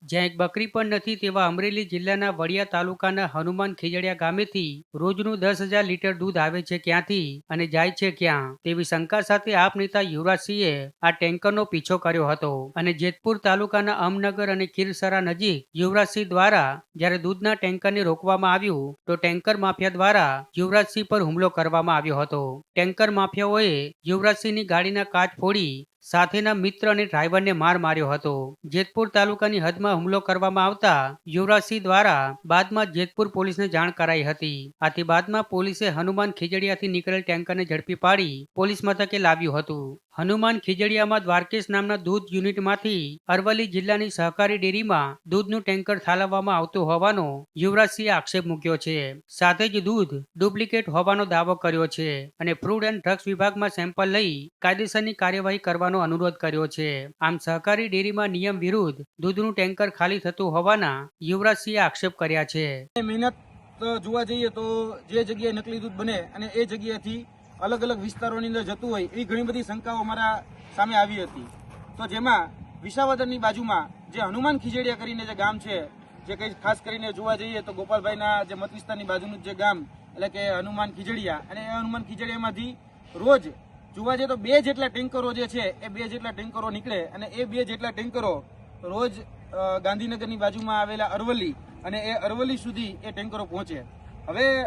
જ્યાં એક બકરી પણ નથી તેવા અમરેલી જિલ્લાના વડિયા તાલુકાના હનુમાન ખીજડીયા ગામેથી રોજનું 10,000 લીટર દૂધ આવે છે ક્યાંથી અને જાય છે ક્યાં તેવી શંકા સાથે આપ નેતા યુવરાજસિંહે આ ટેન્કરનો પીછો કર્યો હતો અને જેતપુર તાલુકાના અમનગર અને ખીરસરા નજીક યુવરાજસિંહ દ્વારા જ્યારે દૂધના ટેન્કરને રોકવામાં આવ્યું તો ટેન્કર માફિયા દ્વારા યુવરાજસિંહ પર હુમલો કરવામાં આવ્યો હતો। ટેન્કર માફિયાઓએ યુવરાજસિંહની ગાડીના કાચ ફોડી સાથેના મિત્ર અને ડ્રાઈવરને માર માર્યો હતો। જેતપુર તાલુકાની હદમાં હુમલો કરવામાં આવતા યુવરાજસિંહ દ્વારા બાદમાં જેતપુર પોલીસને જાણ કરાઈ હતી। આથી બાદમાં પોલીસે હનુમાન ખીજડીયાથી નીકળેલ ટેન્કરને ઝડપી પાડી પોલીસ મથકે લાવ્યું હતું। હનુમાન ખીજડીયામાં દ્વારકેશ નામના દૂધ યુનિટમાંથી અરવલ્લી જિલ્લાની સહકારી ડેરીમાં દૂધનું ટેન્કર ઠાલવવામાં આવતું હોવાનો યુવરાજસિંહે આક્ષેપ મૂક્યો છે। સાથે જ દૂધ ડુપ્લિકેટ હોવાનો દાવો કર્યો છે અને ફૂડ એન્ડ ડ્રગ્સ વિભાગમાં સેમ્પલ લઈ કાયદેસરની કાર્યવાહી કરવાનો અનુરોધ કર્યો છે। આમ સહકારી ડેરીમાં નિયમ વિરુદ્ધ દૂધનું ટેન્કર ખાલી થતું હોવાના યુવરાજસિંહે આક્ષેપ કર્યા છે। મહેનત જોવા જઈએ તો જે જગ્યાએ નકલી દૂધ બને અને એ જગ્યાએથી અલગ અલગ વિસ્તારોની અંદર જતું હોય એવી ઘણી બધી શંકાઓ અમારા સામે આવી હતી। તો જેમાં વિસાવદરની બાજુમાં જે હનુમાન ખીજડીયા કરીને જે ગામ છે, જે કંઈ ખાસ કરીને જોવા જઈએ તો ગોપાલભાઈના જે મત વિસ્તારની બાજુનું જે ગામ એટલે કે હનુમાન ખીજડીયા, અને એ હનુમાન ખીજડીયામાંથી રોજ જોવા જઈએ તો 2 જેટલા ટેન્કરો જે છે એ 2 જેટલા ટેન્કરો નીકળે અને એ 2 જેટલા ટેન્કરો રોજ ગાંધીનગરની બાજુમાં આવેલા અરવલ્લી અને એ અરવલ્લી સુધી એ ટેન્કરો પહોંચે। હવે